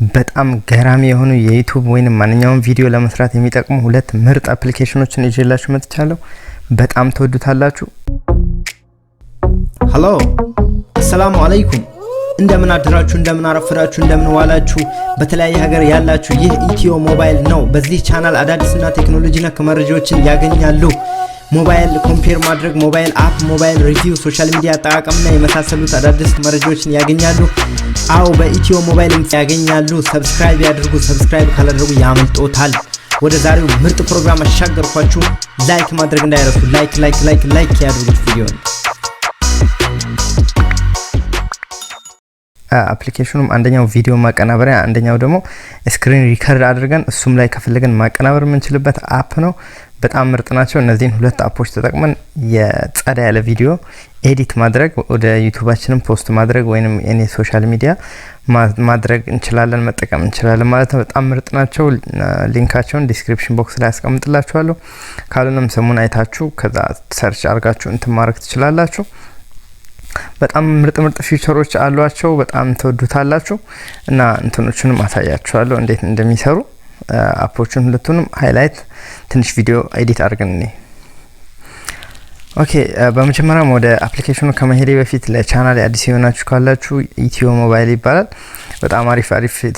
በጣም ገራሚ የሆኑ የዩቲዩብ ወይንም ማንኛውም ቪዲዮ ለመስራት የሚጠቅሙ ሁለት ምርጥ አፕሊኬሽኖችን ይዤላችሁ መጥቻለሁ። በጣም ተወዱታላችሁ። ሄሎ አሰላሙ አለይኩም። እንደምን አድራችሁ፣ እንደምን አረፈዳችሁ፣ እንደምን ዋላችሁ። በተለያየ ሀገር ያላችሁ ይህ ኢትዮ ሞባይል ነው። በዚህ ቻናል አዳዲስና ቴክኖሎጂ ነክ መረጃዎችን ያገኛሉ። ሞባይል ኮምፔር ማድረግ፣ ሞባይል አፕ፣ ሞባይል ሪቪው፣ ሶሻል ሚዲያ አጣቀቃምና የመሳሰሉት አዳዲስ መረጃዎችን ያገኛሉ። አው በኢትዮ ሞባይል ያገኛሉ። ሰብስክራይብ ያድርጉ። ሰብስክራይብ ካላደረጉ ያመልጦታል። ወደ ዛሬው ምርጥ ፕሮግራም አሻገርኳችሁ። ላይክ ማድረግ እንዳይረሱ። ላይክ ያድርጉት ቪዲዮውን። አፕሊኬሽኑም አንደኛው ቪዲዮ ማቀናበሪያ፣ አንደኛው ደግሞ ስክሪን ሪከርድ አድርገን እሱም ላይ ከፈለገን ማቀናበር የምንችልበት አፕ ነው። በጣም ምርጥ ናቸው። እነዚህን ሁለት አፖች ተጠቅመን የጸዳ ያለ ቪዲዮ ኤዲት ማድረግ ወደ ዩቲዩባችንን ፖስት ማድረግ ወይንም እኔ ሶሻል ሚዲያ ማድረግ እንችላለን፣ መጠቀም እንችላለን ማለት ነው። በጣም ምርጥ ናቸው። ሊንካቸውን ዲስክሪፕሽን ቦክስ ላይ አስቀምጥላችኋለሁ። ካሉንም ሰሙን አይታችሁ ከዛ ሰርች አድርጋችሁ እንትን ማድረግ ትችላላችሁ። በጣም ምርጥ ፊቸሮች አሏቸው። በጣም ተወዱታላችሁ እና እንትኖቹንም አሳያችኋለሁ እንዴት እንደሚሰሩ አፖቹን ሁለቱንም ሃይላይት ትንሽ ቪዲዮ ኤዲት አድርገን ነኝ። ኦኬ በመጀመሪያም ወደ አፕሊኬሽኑ ከመሄዴ በፊት ለቻናል አዲስ የሆናችሁ ካላችሁ ኢትዮ ሞባይል ይባላል። በጣም አሪፍ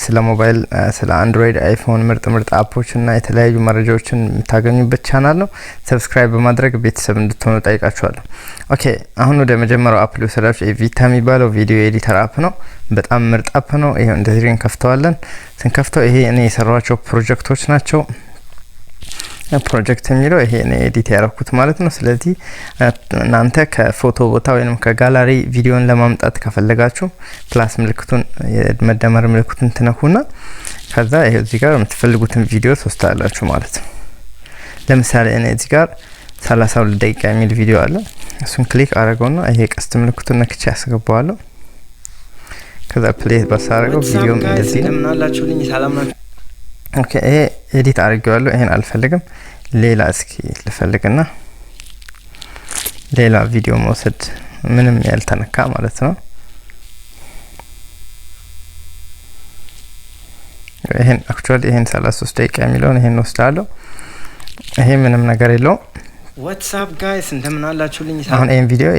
ስለ ሞባይል፣ ስለ አንድሮይድ፣ አይፎን ምርጥ አፖች እና የተለያዩ መረጃዎችን የምታገኙበት ቻናል ነው። ሰብስክራይብ በማድረግ ቤተሰብ እንድትሆኑ ጠይቃችኋለሁ። ኦኬ አሁን ወደ መጀመሪያው አፕ ልውሰዳችሁ። ኤቪታ የሚባለው ቪዲዮ ኤዲተር አፕ ነው። በጣም ምርጥ አፕ ነው። ይሄው እንደዚህ እንከፍተዋለን። ስንከፍተው ይሄ እኔ የሰራኋቸው ፕሮጀክቶች ናቸው። ፕሮጀክት የሚለው ይሄ እኔ ኤዲት ያደረኩት ማለት ነው። ስለዚህ እናንተ ከፎቶ ቦታ ወይንም ከጋላሪ ቪዲዮን ለማምጣት ከፈለጋችሁ ፕላስ ምልክቱን የመደመር ምልክቱን ትነኩና ከዛ ይሄ እዚህ ጋር የምትፈልጉትን ቪዲዮ ትወስዳላችሁ ማለት ነው። ለምሳሌ እኔ እዚህ ጋር 32 ደቂቃ የሚል ቪዲዮ አለ። እሱን ክሊክ አደረገውና ይሄ ቀስት ምልክቱን ነክቼ ያስገባዋለሁ። ከዛ ፕሌይ ባሳረገው ቪዲዮም እንደዚህ ነው። እንደምናላችሁልኝ ሰላም ናችሁ? ኦኬ ይሄ ኤዲት አድርጌዋለሁ። ይሄን አልፈልግም። ሌላ እስኪ ልፈልግና ሌላ ቪዲዮ መውሰድ ምንም ያልተነካ ማለት ነው። ይሄን አክቹአሊ ይሄን 33 ደቂቃ የሚለውን ይሄን ወስዳለሁ። ይሄ ምንም ነገር የለው። ዋትስአፕ ጋይስ እንደምናላችሁልኝ አሁን ይሄን ቪዲዮ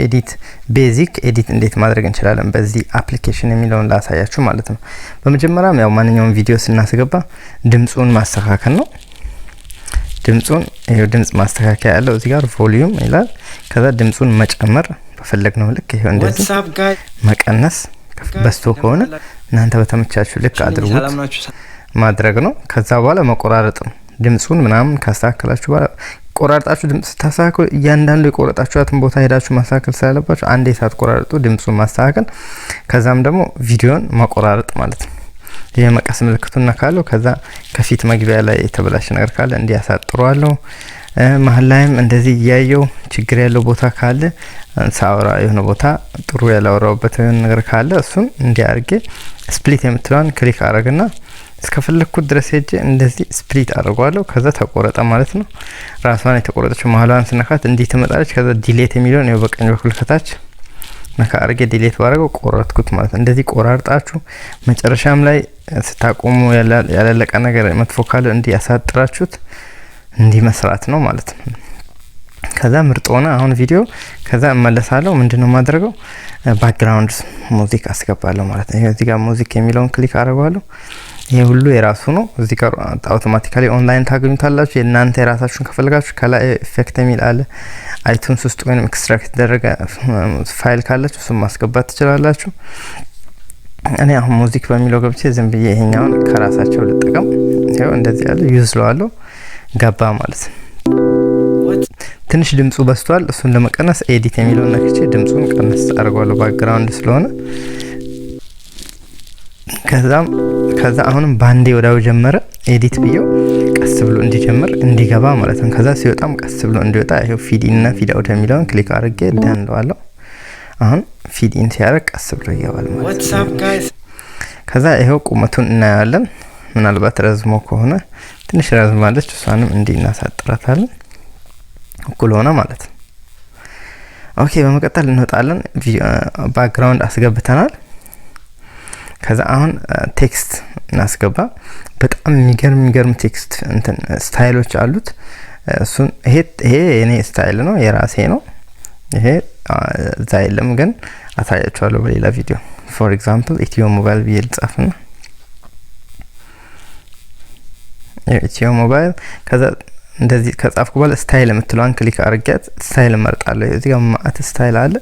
ቤዚክ ኤዲት እንዴት ማድረግ እንችላለን በዚህ አፕሊኬሽን የሚለውን ላሳያችሁ ማለት ነው። በመጀመሪያም ያው ማንኛውም ቪዲዮ ስናስገባ ድምጹን ማስተካከል ነው። ድምጹን ይሄው ድምጽ ማስተካከያ ያለው እዚህ ጋር ቮሊዩም ይላል። ከዛ ድምጹን መጨመር በፈለግነው ልክ ይሄው እንደዚህ መቀነስ በስቶ ከሆነ እናንተ በተመቻችሁ ልክ አድርጉት ማድረግ ነው። ከዛ በኋላ መቆራረጥ ነው። ድምጹን ምናምን ካስተካከላችሁ በኋላ ቆራርጣችሁ ድምጽ ታስተካክሉ። እያንዳንዱ የቆረጣችሁትን ቦታ ሄዳችሁ ማስተካከል ስላለባችሁ አንዴ ሳትቆራርጡ ድምጹን ማስተካከል፣ ከዛም ደግሞ ቪዲዮን ማቆራረጥ ማለት ነው። ይሄ መቀስ ምልክቱና ካለው ከዛ ከፊት መግቢያ ላይ የተበላሸ ነገር ካለ እንዲያሳጥሩዋለሁ። መሀል ላይም እንደዚህ ያየው ችግር ያለው ቦታ ካለ ሳውራ የሆነ ቦታ ጥሩ ያላወራውበት ነገር ካለ እሱን እንዲያርጌ ስፕሊት የምትለውን ክሊክ አረግና እስከፈለኩት ድረስ ሄጄ እንደዚህ ስፕሊት አድርጓለሁ። ከዛ ተቆረጠ ማለት ነው። ራሷን የተቆረጠችው መሀሏን ስነካት እንዲህ ትመጣለች። ከዛ ዲሌት የሚለውን ነው በቀኝ በኩል ከታች ነካ አርጌ ዲሌት ባረገው ቆረጥኩት ማለት ነው። እንደዚህ ቆራርጣችሁ መጨረሻም ላይ ስታቆሙ ያላለቀ ነገር መጥፎ ካለ እንዲህ ያሳጥራችሁት እንዲህ መስራት ነው ማለት ነው። ከዛ ምርጥ ሆነ አሁን ቪዲዮ። ከዛ እመለሳለሁ። ምንድነው ማድረገው? ባክግራውንድ ሙዚክ አስገባለሁ ማለት ነው። እዚህ ጋር ሙዚክ የሚለውን ክሊክ አደርጋለሁ። ይሄ ሁሉ የራሱ ነው። እዚህ ጋር አውቶማቲካሊ ኦንላይን ታገኙታላችሁ። የናንተ የራሳችሁን ከፈልጋችሁ ከላይ ኢፌክት የሚል አለ። አይቱንስ ውስጥ ወይንም ኤክስትራክት ተደረገ ፋይል ካላችሁ እሱን ማስገባት ትችላላችሁ። እኔ አሁን ሙዚክ በሚለው ገብቼ ዝም ብዬ ይሄኛውን ከራሳቸው ልጠቀም። ይሄው እንደዚህ ያለ ዩዝ ለዋለሁ ገባ ማለት ነው። ትንሽ ድምጹ በስቷል። እሱን ለመቀነስ ኤዲት የሚለውን ነክቼ ድምጹን ቀነስ አድርጓለሁ ባክግራውንድ ስለሆነ። ከዛ አሁንም ባንዴ ወዳው ጀመረ። ኤዲት ብየው ቀስ ብሎ እንዲጀምር እንዲገባ ማለት ነው። ከዛ ሲወጣም ቀስ ብሎ እንዲወጣ ይሄው ፊድ ኢን እና ፊድ አውት የሚለውን ክሊክ አድርጌ ዳንለዋለሁ። አሁን ፊድ ኢን ሲያደርግ ቀስ ብሎ ይገባል ማለት ነው። ዋትስአፕ ጋይስ ከዛ ይሄው ቁመቱን እናያለን። ምናልባት ረዝሞ ከሆነ ትንሽ ረዝማለች፣ እሷንም እንዲህ እናሳጥራታለን። እኩል ሆነ ማለት ነው። ኦኬ በመቀጠል እንወጣለን። ባክግራውንድ አስገብተናል። ከዛ አሁን ቴክስት እናስገባ በጣም የሚገርም ቴክስት እንትን ስታይሎች አሉት እሱን ይሄ የኔ ስታይል ነው የራሴ ነው ይሄ ዛይለም ግን አሳያችኋለሁ በሌላ ቪዲዮ for example Ethio ሞባይል ቢል ጻፍና Ethio ሞባይል ከዛ እንደዚህ ከጻፍኩ በኋላ ስታይል የምትለዋን ክሊክ አድርጌት ስታይል መርጣለሁ እዚህ ጋር ማአት ስታይል አለ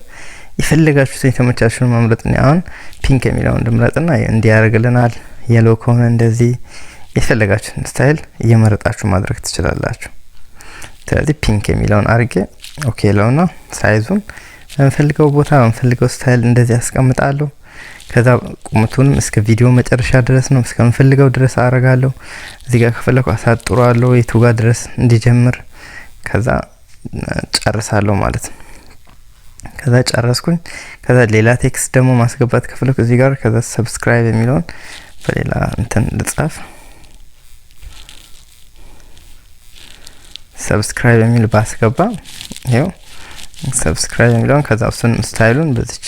ይፈልጋችሁት የተመቻችሁን መምረጥ ነው አሁን ፒንክ የሚለው እንድምረጥና እንዲያርግልናል የሎ ከሆነ እንደዚህ ይፈልጋችሁን ስታይል እየመረጣችሁ ማድረግ ትችላላችሁ ስለዚህ ፒንክ የሚለውን አርጌ ኦኬ ለውና ሳይዙን እንፈልገው ቦታ እንፈልገው ስታይል እንደዚህ ያስቀምጣለሁ ከዛ ቁመቱንም እስከ ቪዲዮ መጨረሻ ድረስ ነው እስከምፈልገው ድረስ አረጋለሁ እዚህ ጋር ከፈለኩ አሳጥሯለሁ የቱ ጋር ድረስ እንዲጀምር ከዛ ጨርሳለሁ ማለት ነው ከዛ ጨረስኩኝ ከዛ ሌላ ቴክስት ደግሞ ማስገባት ከፈለኩ እዚህ ጋር ከዛ ሰብስክራይብ የሚለውን በሌላ እንትን ልጻፍ ሰብስክራይብ የሚል ባስገባ ይሄው ሰብስክራይብ የሚለውን ከዛ እሱን ስታይሉን በዚች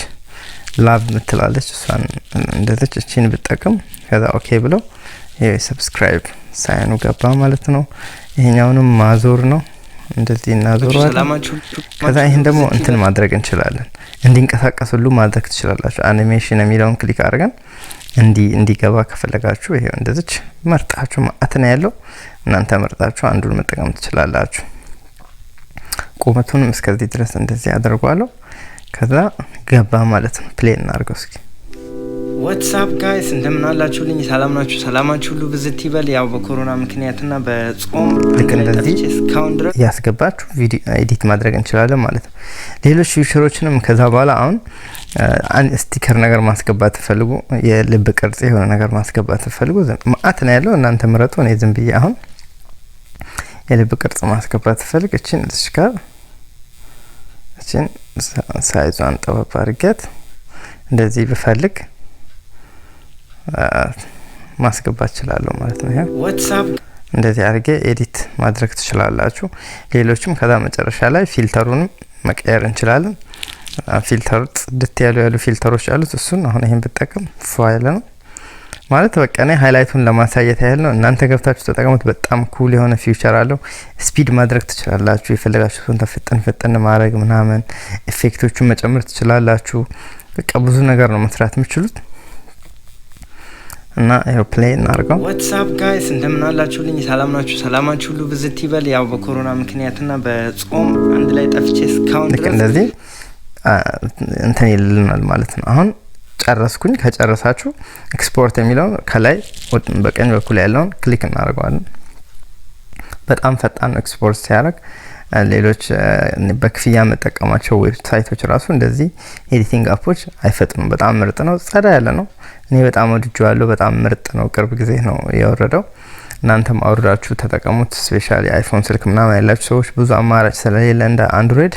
ላቭ ምትላለች እሷን እንደዚህ እቺን ብጠቀም ከዛ ኦኬ ብለው ይሄ ሰብስክራይብ ሳይኑ ገባ ማለት ነው ይሄኛውንም ማዞር ነው እንደዚህ እናዞራለን ከዛ ይሄን ደግሞ እንትን ማድረግ እንችላለን እንዲንቀሳቀስ ሁሉ ማድረግ ትችላላችሁ አኒሜሽን የሚለውን ክሊክ አድርገን እንዲገባ ከፈለጋችሁ ይሄው እንደዚህ መርጣችሁ ማአት ነው ያለው እናንተ መርጣችሁ አንዱን መጠቀም ትችላላችሁ ቁመቱንም እስከዚህ ድረስ እንደዚህ አድርጓለሁ ከዛ ገባ ማለት ነው ፕሌይ እናርገው እስኪ ዋትስአፕ ጋይስ እንደምን አላችሁልኝ ሰላማችሁ ሁሉ ብዝት ይበል ያው በኮሮና ምክንያትና በጾም እንደዚህ እስካሁን ድረስ ያስገባችሁ ቪዲዮ ኤዲት ማድረግ እንችላለን ማለት ነው ሌሎች ፊቸሮችንም ከዛ በኋላ አሁን ስቲከር ነገር ማስገባት ፈልጉ የልብ ቅርጽ የሆነ ነገር ማስገባት ፈልጉ ማአት ነው ያለው እናንተ ምረጡ እኔ ዝም ብዬ አሁን የልብ ቅርጽ ማስገባት ፈልግ እቺን እስካር እቺን ሳይዟን ጠበብ አድርጌት እንደዚህ ብፈልግ ማስገባት ይችላልው ማለት ነው ይሄ ዋትስአፕ እንደዚህ አድርጌ ኤዲት ማድረግ ትችላላችሁ ሌሎችም ከዛ መጨረሻ ላይ ፊልተሩን መቀየር እንችላለን ፊልተሩ ጽድት ያሉ ፊልተሮች አሉት እሱን አሁን ይሄን ብጠቀም ፋይል ነው ማለት በቃ ነው ሃይላይቱን ለማሳየት ያህል ነው እናንተ ገብታችሁ ተጠቀሙት በጣም ኩል የሆነ ፊቸር አለው ስፒድ ማድረግ ትችላላችሁ የፈለጋችሁትን ተፈጠን ማድረግ ምናምን ኢፌክቶቹን መጨመር ትችላላችሁ በቃ ብዙ ነገር ነው መስራት የምትችሉት እና ኤርፕሌን እናርገው ዋትስአፕ ጋይስ እንደምን አላችሁልኝ ሰላማችሁ ሁሉ ብዝት ይበል ያው በኮሮና ምክንያትና በጾም አንድ ላይ ጠፍቼ እስካሁን ድረስ እንደዚህ እንትን ይልልናል ማለት ነው አሁን ጨረስኩኝ ከጨረሳችሁ ኤክስፖርት የሚለው ከላይ በቀኝ በኩል ያለውን ክሊክ እናደርጋለን በጣም ፈጣን ኤክስፖርት ሲያደርግ ሌሎች በክፍያ መጠቀማቸው ዌብሳይቶች ራሱ እንደዚህ ኤዲቲንግ አፖች አይፈጥኑም በጣም ምርጥ ነው ጸዳ ያለ ነው እኔ በጣም ወድጄዋለሁ በጣም ምርጥ ነው ቅርብ ጊዜ ነው ያወረደው እናንተም አውርዳችሁ ተጠቀሙት ስፔሻሊ አይፎን ስልክ ምናምን ያላችሁ ሰዎች ብዙ አማራጭ ስለሌለ እንደ አንድሮይድ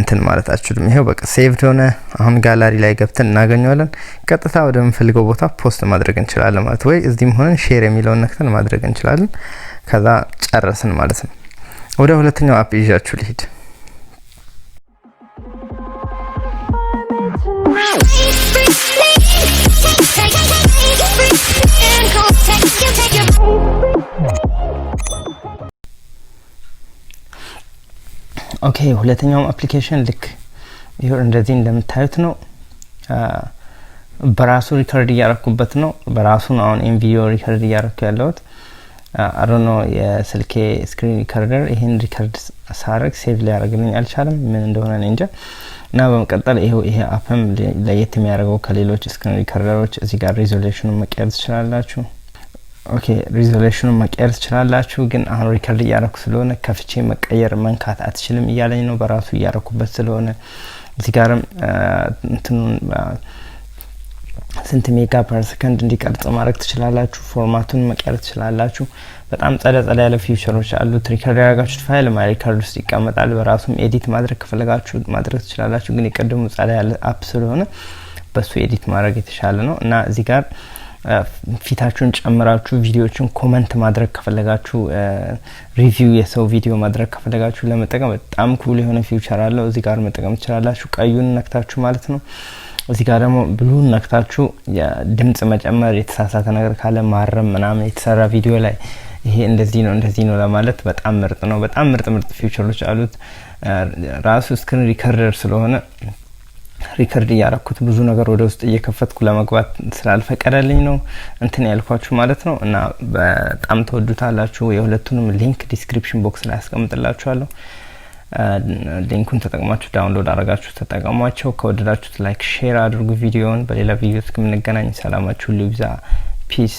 እንትን ማለት አችሁም ይሄው በቃ ሴቭድ ሆነ አሁን ጋላሪ ላይ ገብተን እናገኘዋለን ቀጥታ ወደ ምንፈልገው ቦታ ፖስት ማድረግ እንችላለን ማለት ወይ እዚህም ሆነን ሼር የሚለውን ነክተን ማድረግ እንችላለን ከዛ ጨረስን ማለት ነው ወደ ሁለተኛው አፕ ይዣችሁ ልሂድ ኦኬ ሁለተኛው አፕሊኬሽን ልክ ይሄው እንደዚህ እንደምታዩት ነው በራሱ ሪከርድ ያረኩበት ነው በራሱ ነው አሁን ቪዲዮ ሪከርድ ያረኩ ያለሁት I don't know የስልኬ ስክሪን ሪከርደር ይሄን ሪከርድ ሳረግ ሴቭ ሊያደርግልኝ አልቻለም ምን እንደሆነ እንጃ እና በመቀጠል ይሄ አፕም ለየት የሚያደርገው ከሌሎች ስክሪን ሪከርደሮች እዚህ ጋር ሪዞሉሽኑን መቀየር ትችላላችሁ ኦኬ ሪዞሉሽኑን መቀየር ትችላላችሁ ግን አሁን ሪከርድ ያረኩ ስለሆነ ከፍቼ መቀየር መንካት አትችልም ይያለኝ ነው በራሱ ያረኩበት ስለሆነ እዚህ ጋርም እንትኑን ስንት ሜጋ ፐር ሰከንድ እንዲቀርጽ ማድረግ ትችላላችሁ ፎርማቱን መቀየር ትችላላችሁ በጣም ጸዳ ያለ ፊቸሮች አሉት ሪከርድ ያረጋችሁት ፋይል ማይ ሪከርድ ውስጥ ይቀመጣል በራሱም ኤዲት ማድረግ ከፈለጋችሁ ማድረግ ትችላላችሁ ግን የቀደሙ ጸዳ ያለ አፕ ስለሆነ በሱ ኤዲት ማድረግ የተሻለ ነው እና እዚህ ጋር ፊታችሁን ጨምራችሁ ቪዲዮዎችን ኮሜንት ማድረግ ከፈለጋችሁ ሪቪው የሰው ቪዲዮ ማድረግ ከፈለጋችሁ ለመጠቀም በጣም ኩል የሆነ ፊቸር አለው እዚህ ጋር መጠቀም ትችላላችሁ ቀዩን ነክታችሁ ማለት ነው እዚህ ጋር ደግሞ ብሉን ነክታችሁ የድምጽ መጨመር የተሳሳተ ነገር ካለ ማረም ምናምን የተሰራ ቪዲዮ ላይ ይሄ እንደዚህ ነው ለማለት በጣም ምርጥ ነው። በጣም ምርጥ ፊቸሮች አሉት። ራሱ ስክሪን ሪከርደር ስለሆነ ሪከርድ ያረኩት ብዙ ነገር ወደ ውስጥ እየከፈትኩ ለመግባት ስላልፈቀደልኝ ነው እንትን ያልኳችሁ ማለት ነው። እና በጣም ተወዱታላችሁ። የሁለቱንም ሊንክ ዲስክሪፕሽን ቦክስ ላይ አስቀምጥላችኋለሁ። ሊንኩን ተጠቅማችሁ ዳውንሎድ አድርጋችሁ ተጠቀሟቸው። ከወደዳችሁት ላይክ ሼር አድርጉ ቪዲዮውን። በሌላ ቪዲዮ እስከምንገናኝ ሰላማችሁ ይብዛ። ፒስ